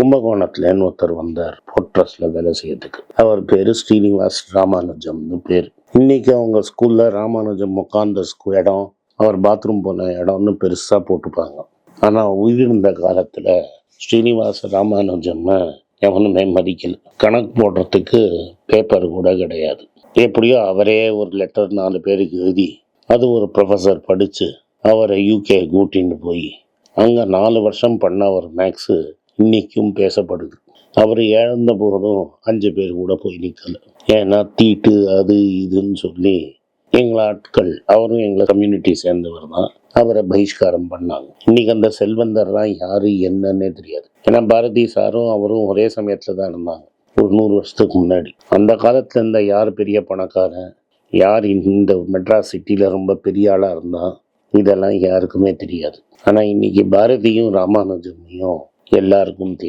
கும்பகோணத்துலன்னு ஒருத்தர் வந்தார் போர்ட்ரஸ்ல வேலை செய்யறதுக்கு. அவர் பேரு ஸ்ரீனிவாஸ் ராமானுஜம்னு பேர். இன்னைக்கு அவங்க ஸ்கூல்ல ராமானுஜம் உட்கார்ந்த இடம், அவர் பாத்ரூம் போன இடம்னு பெருசா போட்டுப்பாங்க. ஆனா உயிர்ந்த காலத்துல ஸ்ரீனிவாச ராமானுஜம் எவனுமே மதிக்கல. கணக்கு போடுறதுக்கு பேப்பர் கூட கிடையாது. எப்படியோ அவரே ஒரு லெட்டர் 4 பேருக்கு எழுதி அது ஒரு ப்ரொஃபஸர் படிச்சு அவரை UK கூட்டின்னு போய் அங்க 4 வருஷம் பண்ண ஒரு மேக்ஸு இன்னைக்கும் பேசப்படுது. அவர் இழந்த போதும் 5 பேர் கூட போய் நிற்கல. ஏன்னா தீட்டு அது இதுன்னு சொல்லி எங்களை ஆட்கள், அவரும் எங்களை கம்யூனிட்டி சேர்ந்தவர் தான், அவரை பகிஷ்காரம் பண்ணாங்க. இன்னைக்கு அந்த செல்வந்தர்லாம் யாரு என்னன்னே தெரியாது. ஏன்னா பாரதி சாரும் அவரும் ஒரே சமயத்துல தான் இருந்தாங்க ஒரு 100 வருஷத்துக்கு முன்னாடி. அந்த காலத்துல இருந்த யார் பெரிய பணக்காரன், யார் இந்த மெட்ராஸ் சிட்டியில ரொம்ப பெரிய ஆளா இருந்தா, இதெல்லாம் யாருக்குமே தெரியாது. ஆனா இன்னைக்கு பாரதியும் ராமானுஜமையும் எல்லாருக்கும் தெரியும்.